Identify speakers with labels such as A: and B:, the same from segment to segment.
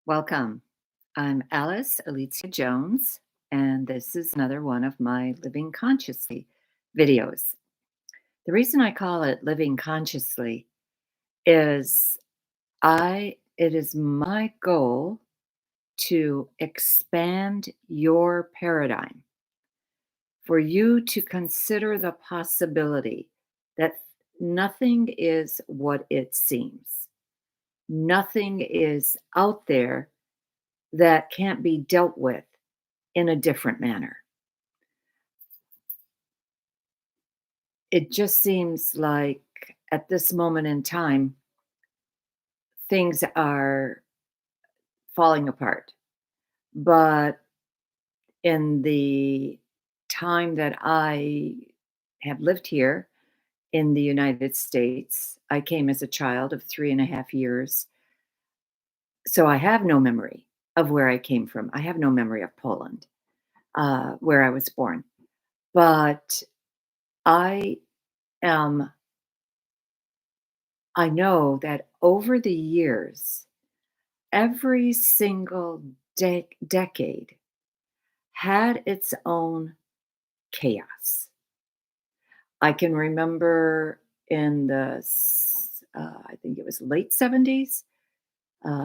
A: Welcome. I'm Alice Alicia Jones, and this is another one of my Living Consciously videos. The reason I call it Living Consciously is it is my goal to expand your paradigm, for you to consider the possibility that nothing is what it seems. Nothing is out there that can't be dealt with in a different manner. It just seems like at this moment in time, things are falling apart. But in the time that I have lived here in the United States, I came as a child of 3.5 years. So I have no memory of where I came from. I have no memory of Poland, where I was born. But I am I know that over the years, every single decade had its own chaos. I can remember in I think it was late 70s,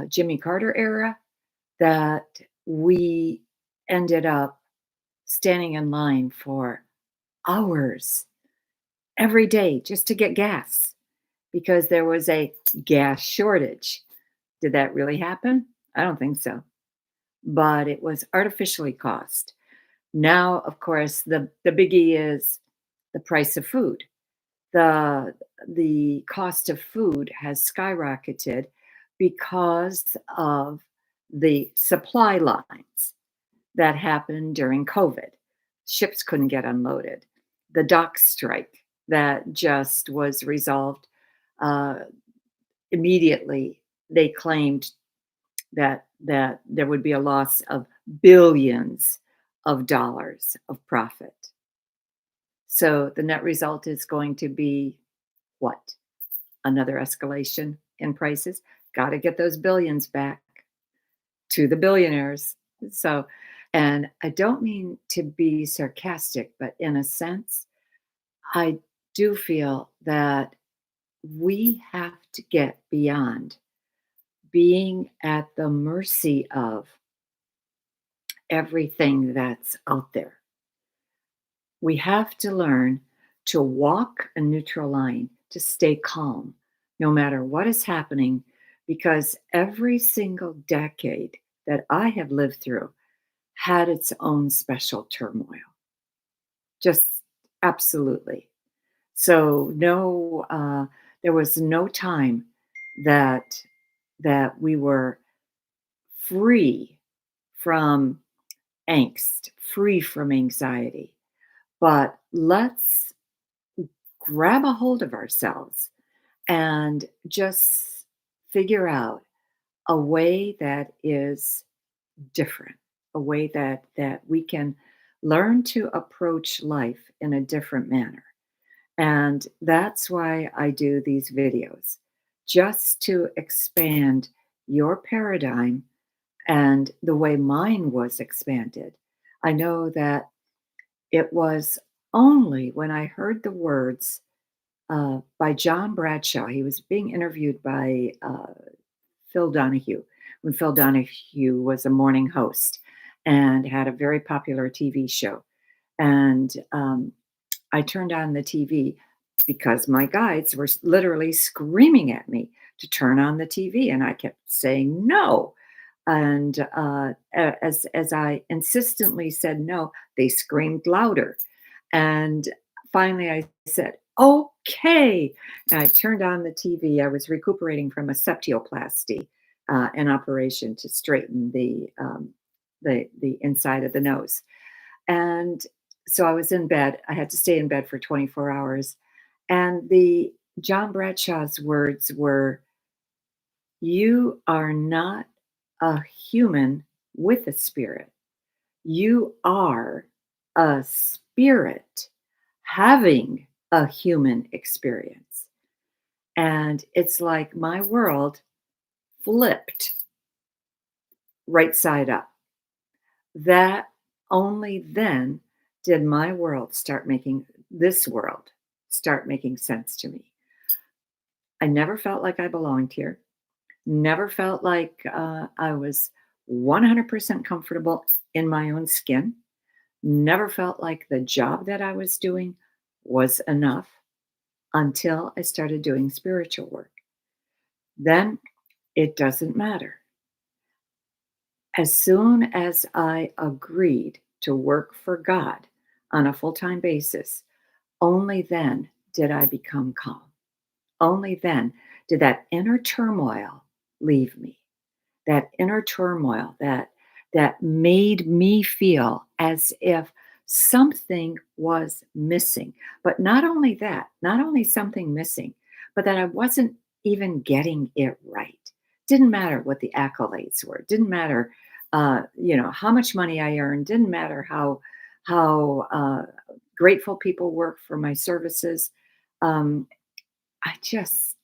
A: Jimmy Carter era, that we ended up standing in line for hours every day just to get gas because there was a gas shortage. Did that really happen? I don't think so. But it was artificially caused. Now, of course, the biggie is the price of food. The the cost of food has skyrocketed because of the supply lines that happened during COVID. Ships couldn't get unloaded. The dock strike that just was resolved uh, immediately. They claimed that there would be a loss of billions of dollars of profit. So the net result is going to be what? Another escalation in prices. Got to get those billions back to the billionaires. So, and I don't mean to be sarcastic, but in a sense, I do feel that we have to get beyond being at the mercy of everything that's out there. We have to learn to walk a neutral line, to stay calm, no matter what is happening, because every single decade that I have lived through had its own special turmoil. Just absolutely. So no, there was no time that we were free from angst, free from anxiety. But let's grab a hold of ourselves and just figure out a way that is different, a way that we can learn to approach life in a different manner. And that's why I do these videos, just to expand your paradigm and the way mine was expanded. I know that it was only when I heard the words by John Bradshaw. He was being interviewed by Phil Donahue when Phil Donahue was a morning host and had a very popular TV show. And I turned on the TV because my guides were literally screaming at me to turn on the TV, and I kept saying no. And as I insistently said no, they screamed louder. And finally, I said, "Okay." And I turned on the TV. I was recuperating from a septoplasty, an operation to straighten the inside of the nose. And so I was in bed. I had to stay in bed for 24 hours. And the John Bradshaw's words were, "You are not a human with a spirit. You are a spirit having a human experience." And it's like my world flipped right side up. That only then did my world start making this world start making sense to me. I never felt like I belonged here. Never felt like I was 100% comfortable in my own skin. Never felt like the job that I was doing was enough until I started doing spiritual work. Then it doesn't matter. As soon as I agreed to work for God on a full time basis, only then did I become calm. Only then did that inner turmoil leave me. That inner turmoil that made me feel as if something was missing. But not only that, not only something missing, but that I wasn't even getting it right. Didn't matter what the accolades were. Didn't matter, how much money I earned. Didn't matter how grateful people were for my services. Um, I just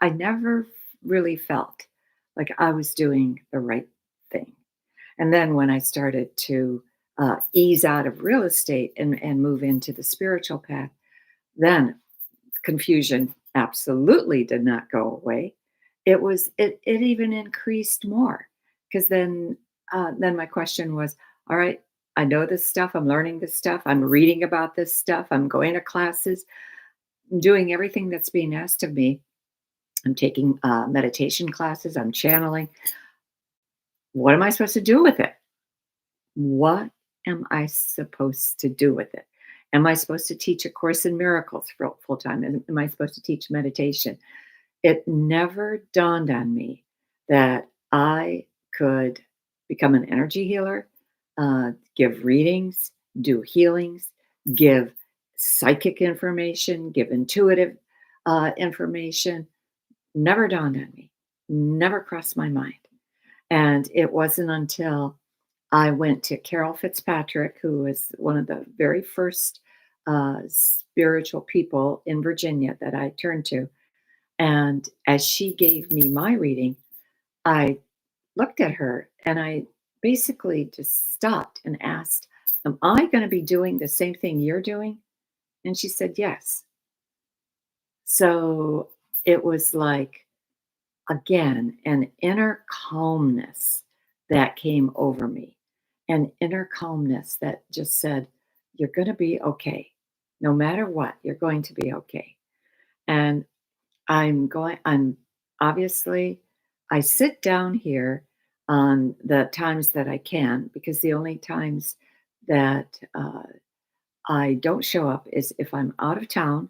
A: I never really felt like I was doing the right thing. And then when I started to ease out of real estate and move into the spiritual path, then confusion absolutely did not go away. It even increased more because then my question was, all right, I know this stuff, I'm learning this stuff, I'm reading about this stuff, I'm going to classes, I'm doing everything that's being asked of me. I'm taking meditation classes, I'm channeling. What am I supposed to do with it? What am I supposed to do with it? Am I supposed to teach A Course in Miracles for full time? Am I supposed to teach meditation? It never dawned on me that I could become an energy healer, give readings, do healings, give psychic information, give intuitive information. Never dawned on me, never crossed my mind. And it wasn't until I went to Carol Fitzpatrick, who was one of the very first spiritual people in Virginia that I turned to. And as she gave me my reading, I looked at her and I basically just stopped and asked, am I going to be doing the same thing you're doing? And she said, yes. So it was like, again, an inner calmness that came over me, an inner calmness that just said, you're going to be okay. No matter what, you're going to be okay. And I'm obviously, I sit down here on the times that I can because the only times that I don't show up is if I'm out of town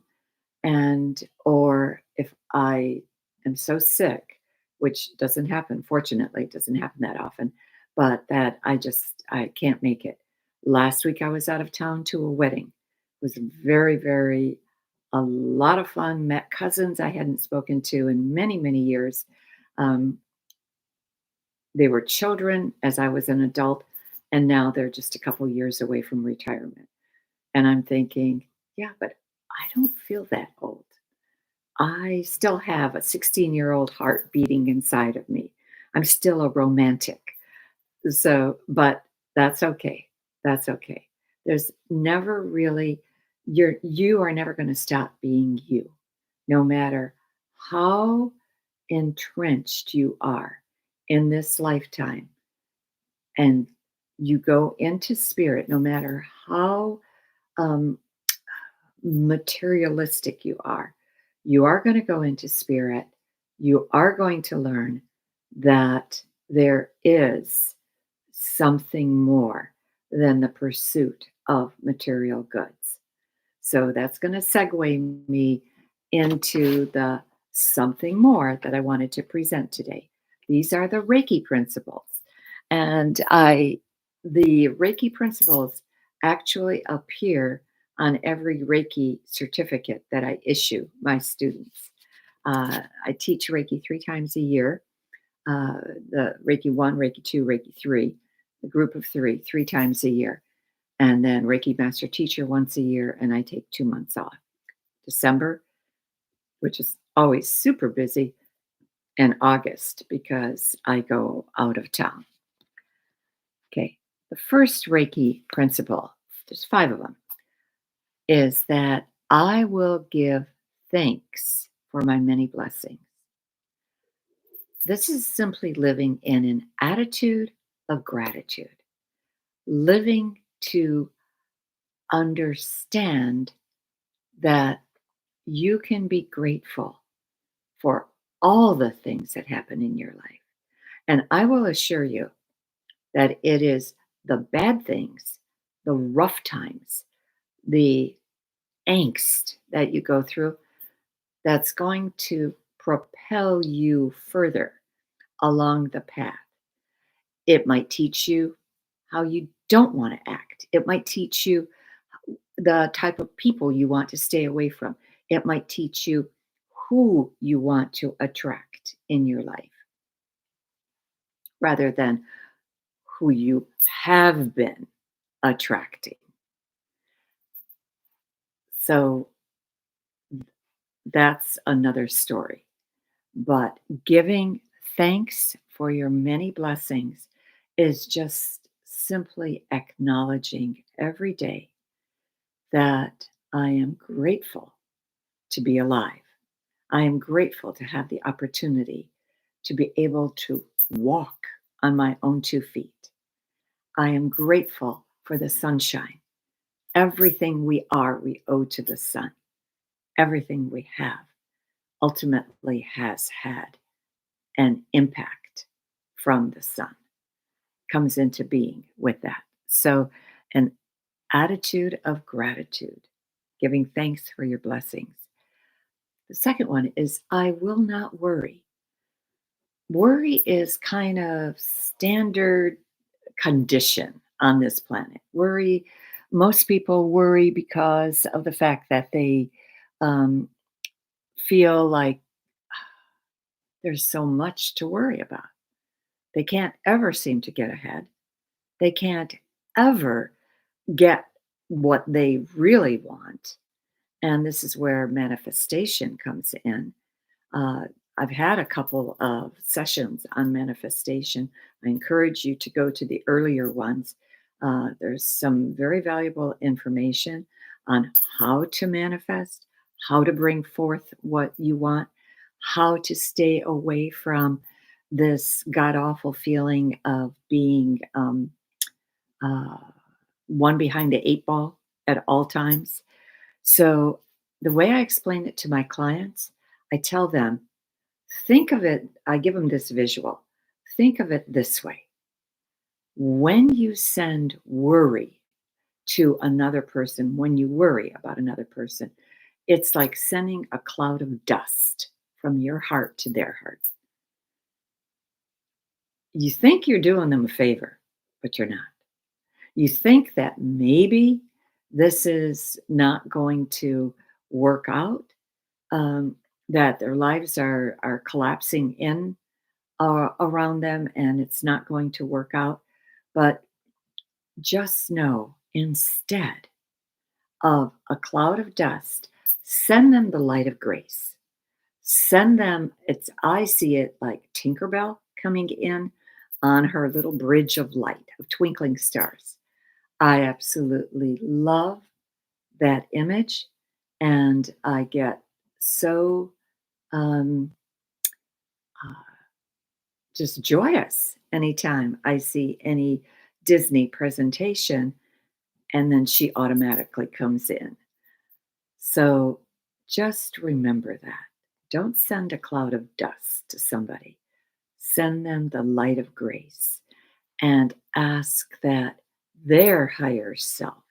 A: and or if I am so sick, which doesn't happen, fortunately, it doesn't happen that often, but that I can't make it. Last week I was out of town to a wedding. It was very a lot of fun. Met cousins I hadn't spoken to in many years. Um, they were children as I was an adult, and now they're just a couple years away from retirement. And I'm thinking, yeah, but I don't feel that old. I still have a 16-year-old heart beating inside of me. I'm still a romantic. So, but that's okay. That's okay. There's never really you are never going to stop being you, no matter how entrenched you are in this lifetime. And you go into spirit, no matter how um, materialistic you are going to go into spirit. You are going to learn that there is something more than the pursuit of material goods. So that's going to segue me into the something more that I wanted to present today. These are the Reiki principles. And the Reiki principles actually appear on every Reiki certificate that I issue my students. I teach Reiki 3 times a year, the Reiki 1, Reiki 2, Reiki 3, the group of 3 times a year. And then Reiki Master Teacher once a year, and I take 2 months off. December, which is always super busy, and August because I go out of town. Okay. The first Reiki principle, there's five of them, is that I will give thanks for my many blessings. This is simply living in an attitude of gratitude, living to understand that you can be grateful for all the things that happen in your life. And I will assure you that it is the bad things, the rough times, the angst that you go through that's going to propel you further along the path. It might teach you how you don't want to act. It might teach you the type of people you want to stay away from. It might teach you who you want to attract in your life rather than who you have been attracting. So that's another story. But giving thanks for your many blessings is just simply acknowledging every day that I am grateful to be alive. I am grateful to have the opportunity to be able to walk on my own 2 feet. I am grateful for the sunshine. Everything we are, we owe to the sun. Everything we have ultimately has had an impact from the sun, comes into being with that. So, an attitude of gratitude, giving thanks for your blessings. The second one is I will not worry. Worry is kind of standard condition on this planet. Worry, most people worry because of the fact that they um, feel like there's so much to worry about. They can't ever seem to get ahead. They can't ever get what they really want. And this is where manifestation comes in. Uh, I've had a couple of sessions on manifestation. I encourage you to go to the earlier ones. There's some very valuable information on how to manifest, how to bring forth what you want, how to stay away from this god awful feeling of being uh, one behind the eight ball at all times. So, the way I explain it to my clients, I tell them, think of it, I give them this visual. Think of it this way: when you send worry to another person, when you worry about another person, it's like sending a cloud of dust from your heart to their heart. You think you're doing them a favor, but you're not. You think that maybe this is not going to work out, um, that their lives are collapsing in around them and it's not going to work out. But just know instead of a cloud of dust, send them the light of grace. Send them, it's, I see it like Tinkerbell coming in on her little bridge of light, of twinkling stars. I absolutely love that image. And I get so um, uh, just joyous anytime I see any Disney presentation, and then she automatically comes in. So just remember that. Don't send a cloud of dust to somebody. Send them the light of grace and ask that their higher self,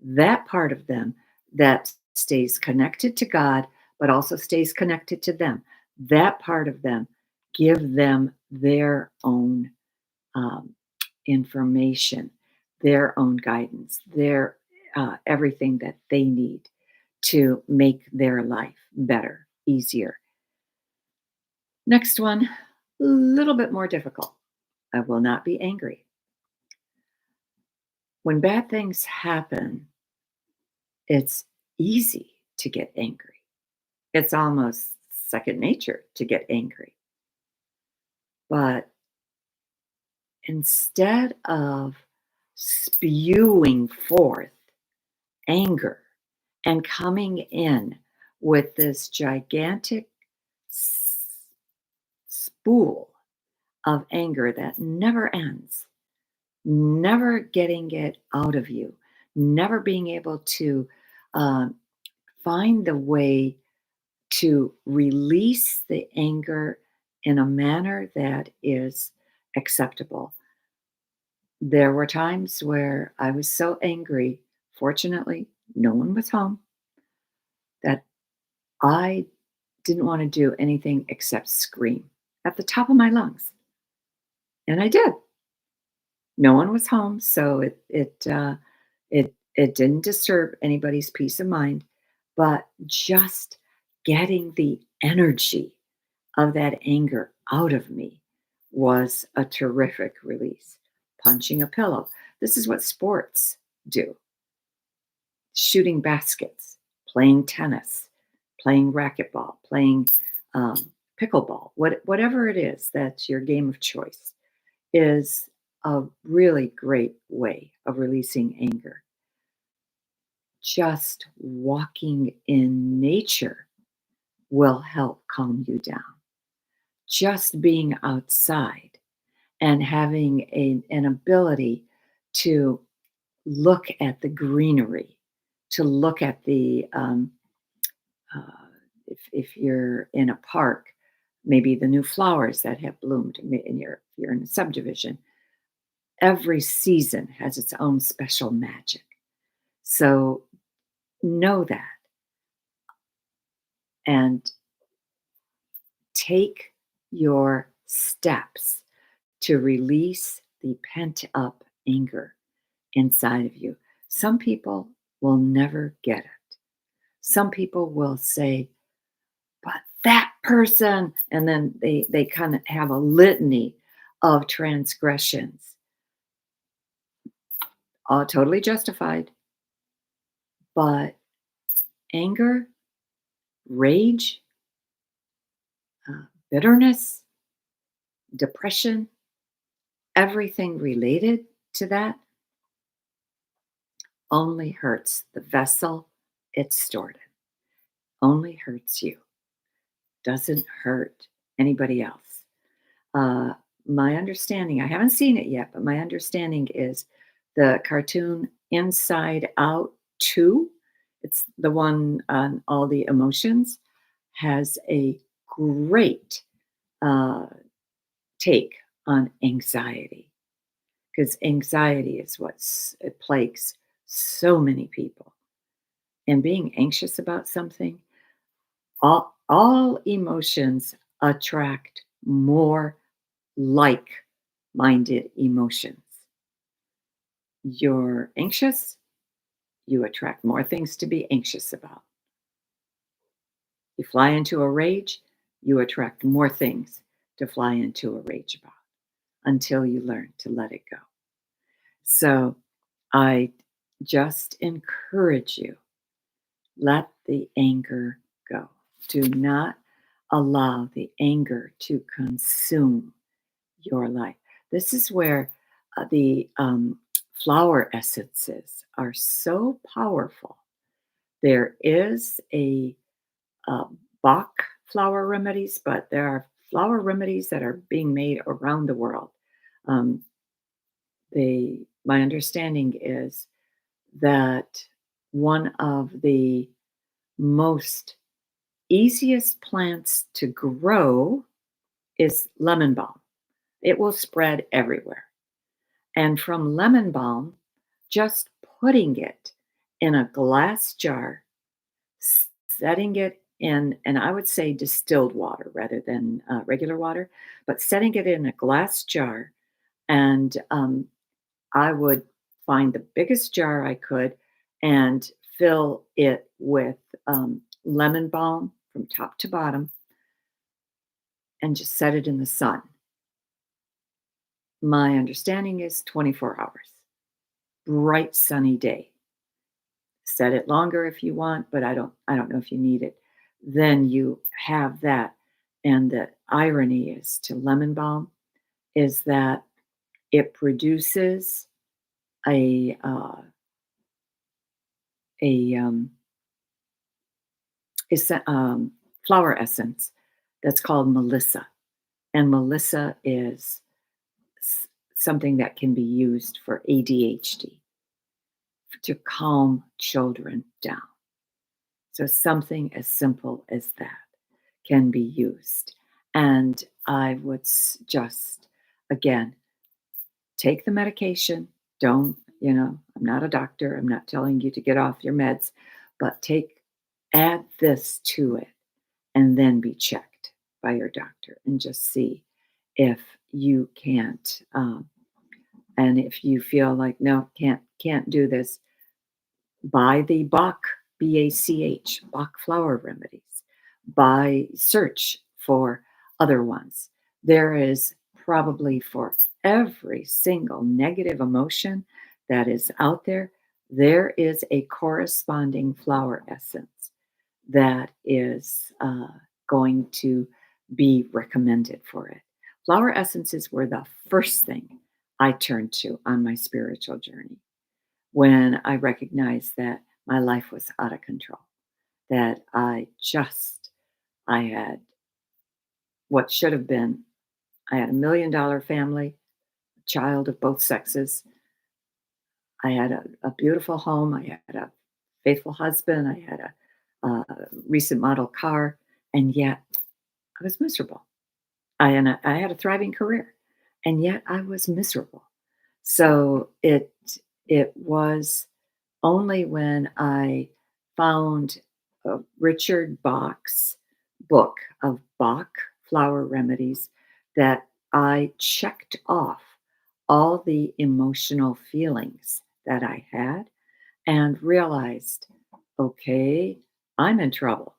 A: that part of them that stays connected to God, but also stays connected to them, that part of them, give them their own um, information, their own guidance, their everything that they need to make their life better, easier. Next one, a little bit more difficult. I will not be angry. When bad things happen, it's easy to get angry. It's almost second nature to get angry. But instead of spewing forth anger and coming in with this gigantic s- spool of anger that never ends, never getting it out of you, never being able to um, find the way to release the anger in a manner that is acceptable. There were times where I was so angry, fortunately, no one was home, that I didn't want to do anything except scream at the top of my lungs. And I did. No one was home, so it didn't disturb anybody's peace of mind, but just getting the energy of that anger out of me was a terrific release. Punching a pillow. This is what sports do. Shooting baskets, playing tennis, playing racquetball, playing pickleball, whatever it is that's your game of choice, is a really great way of releasing anger. Just walking in nature will help calm you down. Just being outside and having an ability to look at the greenery, to look at uh, if you're in a park, maybe the new flowers that have bloomed in you're in a subdivision. Every season has its own special magic. So know that and take your steps to release the pent up anger inside of you. Some people will never get it. Some people will say, but that person, and then they kind of have a litany of transgressions, all totally justified. But anger, rage, bitterness, depression, everything related to that only hurts the vessel it's stored in, only hurts you, doesn't hurt anybody else. Uh, my understanding, I haven't seen it yet, but my understanding is the cartoon Inside Out 2, it's the one on all the emotions, has a great uh, take on anxiety because anxiety is it plagues so many people. And being anxious about something, all emotions attract more like minded emotions. You're anxious, you attract more things to be anxious about. You fly into a rage, you attract more things to fly into a rage about until you learn to let it go. So I just encourage you, let the anger go. Do not allow the anger to consume your life. This is where the flower essences are so powerful. There is a uh, Bach flower remedies, but there are flower remedies that are being made around the world. Um, my understanding is that one of the most easiest plants to grow is lemon balm. It will spread everywhere. And from lemon balm, just putting it in a glass jar, setting it in, and I would say distilled water rather than regular water, but setting it in a glass jar. And I would find the biggest jar I could and fill it with lemon balm from top to bottom and just set it in the sun. My understanding is 24 hours, bright sunny day. Set it longer if you want, but I don't know if you need it. Then you have that. And the irony is to lemon balm is that It produces a a flower essence that's called Melissa, and Melissa is something that can be used for ADHD to calm children down. So something as simple as that can be used. And I would just, again, take the medication. Don't, I'm not a doctor. I'm not telling you to get off your meds, but add this to it and then be checked by your doctor and just see if you can't. And if you feel like, no, can't do this, buy the Bach, Bach, Bach flower remedies. Search for other ones. There is probably for every single negative emotion that is out there, there is a corresponding flower essence that is going to be recommended for it. Flower essences were the first thing I turned to on my spiritual journey when I recognized that my life was out of control, that I had what should have been, I had $1 million family, child of both sexes. I had a beautiful home. I had a faithful husband. I had a recent model car, and yet I was miserable. I had a thriving career, and yet I was miserable. So it was only when I found Richard Bach's book of Bach flower remedies that I checked off all the emotional feelings that I had and realized, okay, I'm in trouble.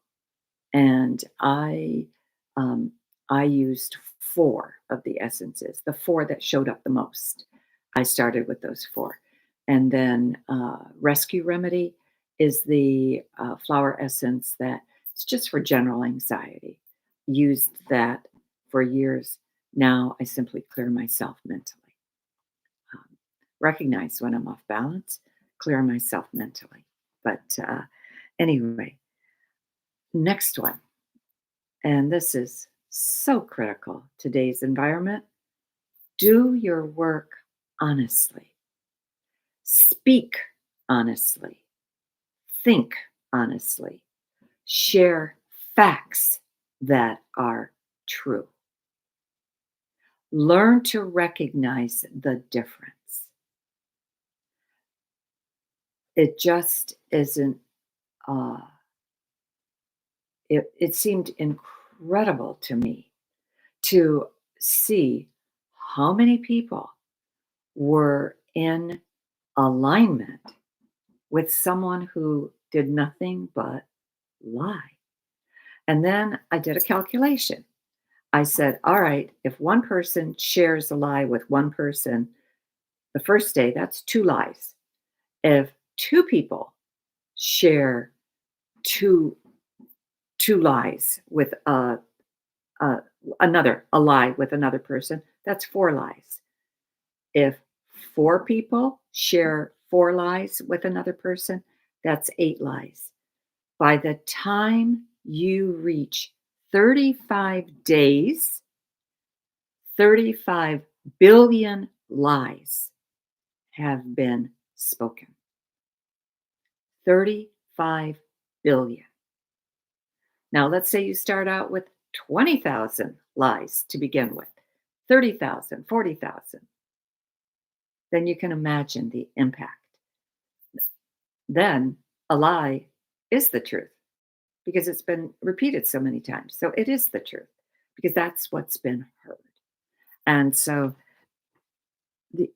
A: And um, I used four of the essences, the four that showed up the most. I started with those four. And then Rescue Remedy is the flower essence that it's just for general anxiety. Used that for years. Now I simply clear myself mentally. Um, Recognize when I'm off balance, clear myself mentally. But anyway, next one. And this is so critical today's environment. Do your work honestly. Speak honestly. Think honestly. Share facts that are true. Learn to recognize the difference. It just isn't, uh, it seemed incredible to me to see how many people were in alignment with someone who did nothing but lie. And then I did a calculation. I said, all right, if one person shares a lie with one person the first day, that's two lies. If two people share two two lies with uh, a lie with another person, that's four lies. If four people share four lies with another person, that's eight lies. By the time you reach 35 days, 35 billion lies have been spoken. 35 billion. Now, let's say you start out with 20,000 lies to begin with, 30,000, 40,000. Then you can imagine the impact. Then a lie is the truth because it's been repeated so many times. So it is the truth because that's what's been heard. And so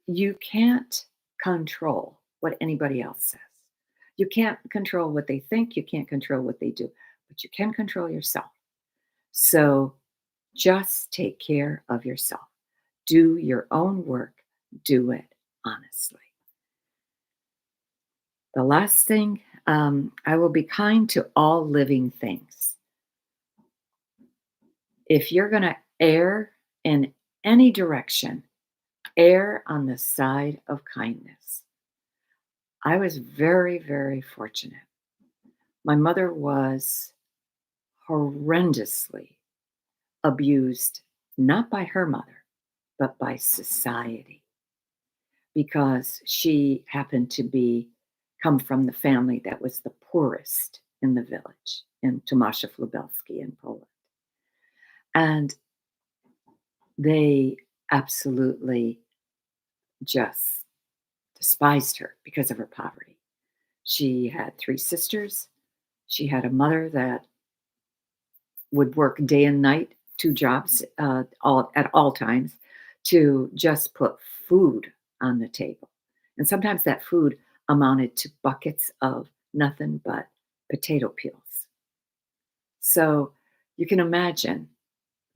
A: you can't control what anybody else says. You can't control what they think. You can't control what they do, but you can control yourself. So just take care of yourself. Do your own work. Do it honestly. The last thing, I will be kind to all living things. If you're going to err in any direction, err on the side of kindness. I was very, very fortunate. My mother was horrendously abused, not by her mother, but by society, because she happened to be come from the family that was the poorest in the village in Tomaszów Lubelski in Poland. And they absolutely just despised her because of her poverty. She had 3 sisters. She had a mother that would work day and night, 2 jobs, all at all times to just put food on the table. And sometimes that food amounted to buckets of nothing but potato peels. So you can imagine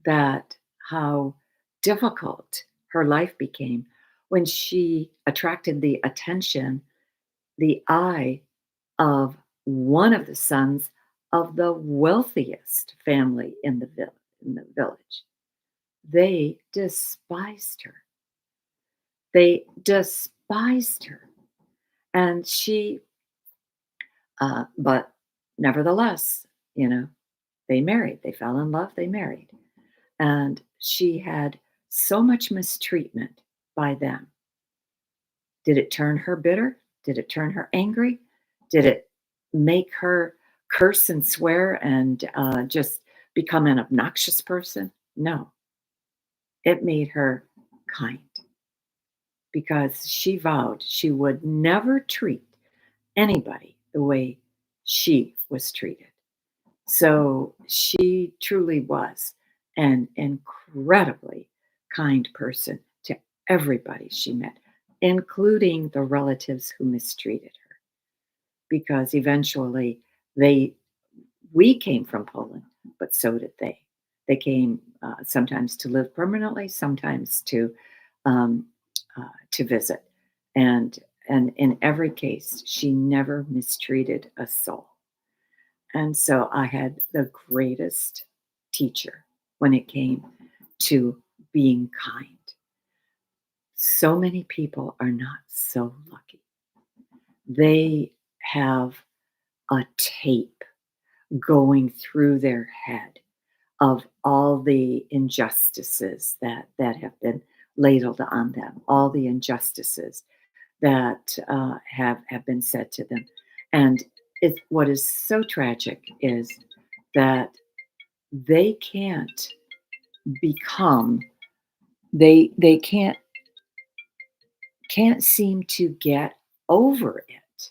A: that how difficult her life became when she attracted the attention, the eye of one of the sons of the wealthiest family in the village. They despised her. They despised her. And she, but nevertheless, you know, they married. They fell in love. They married. And she had so much mistreatment by them. Did it turn her bitter? Did it turn her angry? Did it make her curse and swear and just become an obnoxious person? No, it made her kind because she vowed she would never treat anybody the way she was treated. So she truly was an incredibly kind person to everybody she met, including the relatives who mistreated her, because eventually they we came from Poland, but so did they. They came sometimes to live permanently, sometimes um, to visit, and and in every case, she never mistreated a soul. And so I had the greatest teacher when it came to being kind. So many people are not so lucky. They have a tape going through their head of all the injustices that have been ladled on them, all the injustices that have been said to them, and what is so tragic is that they can't become they can't seem to get over it.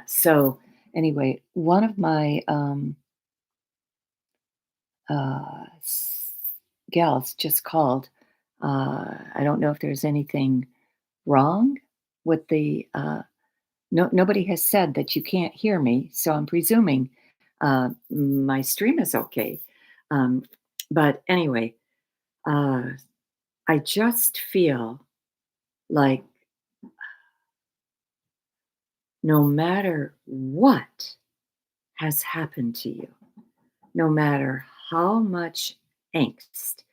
A: So anyway, one of my gals just called. I don't know if there's anything wrong with the. No, nobody has said that you can't hear me, so I'm presuming my stream is okay. Um, but anyway, uh, I just feel like no matter what has happened to you, no matter how much angst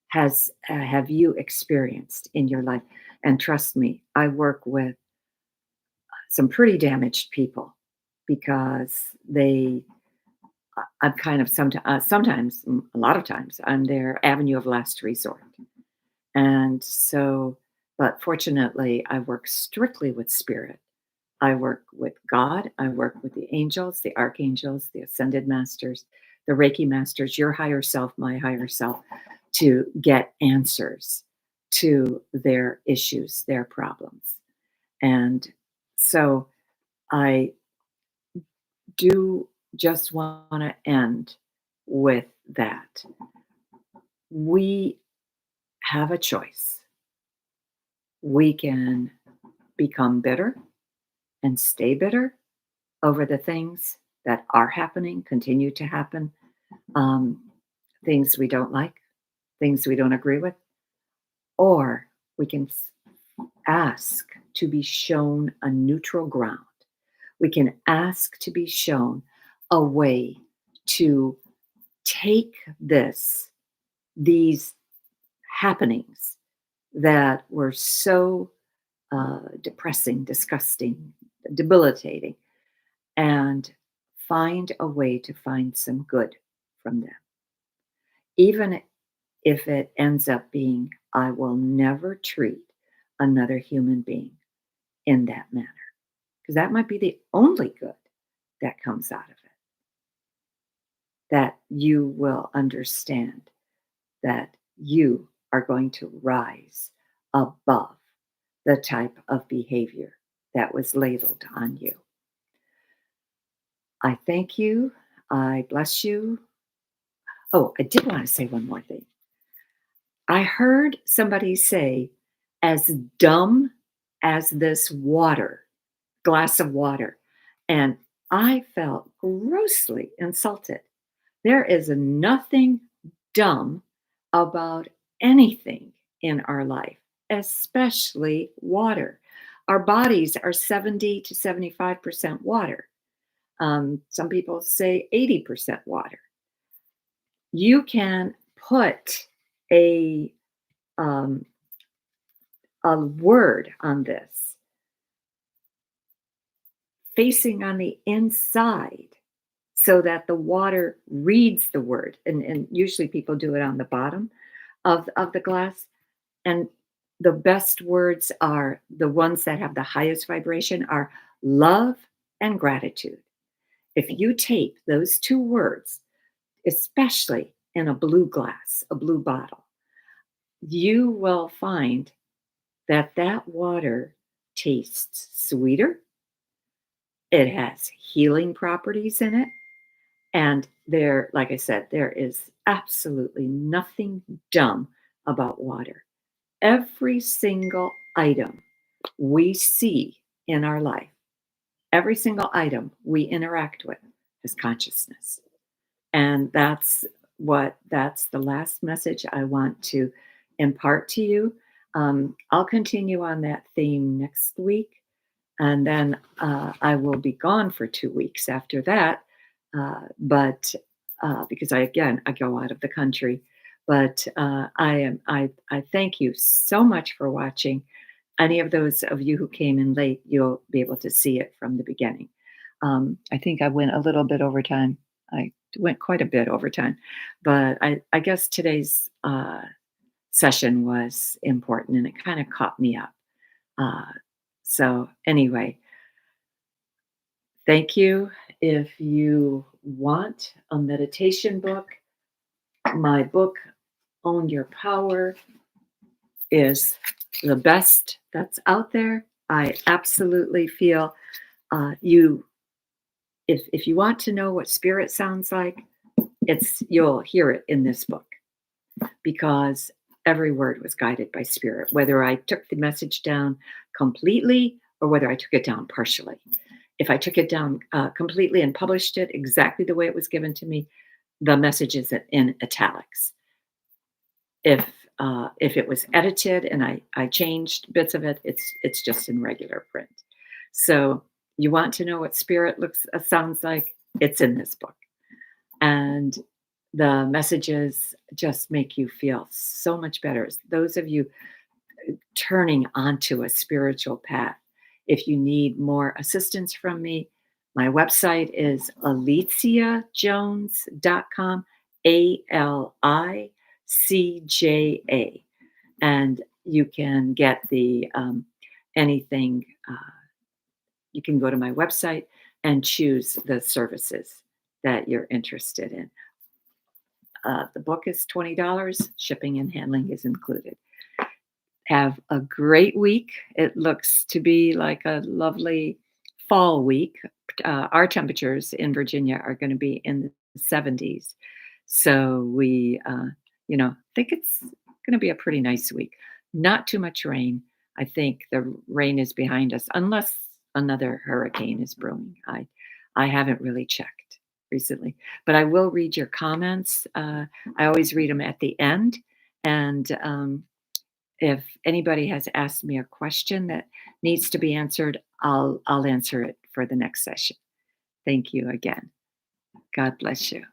A: have you experienced in your life, and trust me, I work with some pretty damaged people because I'm kind of sometimes, a lot of times, I'm their avenue of last resort. And so, but fortunately, I work strictly with spirit. I work with God. I work with the angels, the archangels, the ascended masters, the Reiki masters, your higher self, my higher self, to get answers to their issues, their problems. And so I do just want to end with that. We have a choice. We can become bitter and stay bitter over the things that are happening, continue to happen, um, things we don't like, things we don't agree with, or we can ask to be shown a neutral ground. We can ask to be shown a way to take these happenings that were so depressing, disgusting, debilitating, and find a way to find some good from them. Even if it ends up being, I will never treat another human being in that manner, because that might be the only good that comes out of it, that you will understand that you are going to rise above the type of behavior that was labeled on you. I thank you. I bless you. Oh, I did want to say one more thing. I heard somebody say, as dumb as this water, glass of water. And I felt grossly insulted. There is nothing dumb about anything in our life, especially water. Our bodies are 70 to 75% water. Some people say 80% water. You can put a um, a word on this facing on the inside so that the water reads the word. And usually people do it on the bottom of the glass. And the best words are the ones that have the highest vibration are love and gratitude. If you tape those two words, especially in a blue glass, a blue bottle, you will find that that water tastes sweeter. It has healing properties in it. And there, like I said, there is absolutely nothing dumb about water. Every single item we see in our life, every single item we interact with is consciousness. And that's the last message I want to impart to you. I'll continue on that theme next week. And then I will be gone for 2 weeks after that. But because I go out of the country. But I thank you so much for watching. Any of those of you who came in late, you'll be able to see it from the beginning. I think I went a little bit over time. I went quite a bit over time, but I guess today's session was important and it kind of caught me up. Uh, so anyway, thank you. If you want a meditation book, my book, Own Your Power, is the best that's out there. I absolutely feel you. If you want to know what spirit sounds like, you'll hear it in this book because every word was guided by spirit. Whether I took the message down completely or whether I took it down partially. If I took it down completely and published it exactly the way it was given to me, the message is in italics. If it was edited and I changed bits of it, it's just in regular print. So you want to know what spirit looks sounds like? It's in this book, and the messages just make you feel so much better. Those of you turning onto a spiritual path, if you need more assistance from me, my website is aliciajones.com, ALICJA. And you can get the anything, you can go to my website and choose the services that you're interested in. The book is $20, shipping and handling is included. Have a great week. It looks to be like a lovely fall week. Our temperatures in Virginia are going to be in the 70s. So we, think it's going to be a pretty nice week. Not too much rain. I think the rain is behind us, unless another hurricane is brewing. I haven't really checked recently, but I will read your comments. I always read them at the end. And if anybody has asked me a question that needs to be answered, I'll answer it for the next session. Thank you again. God bless you.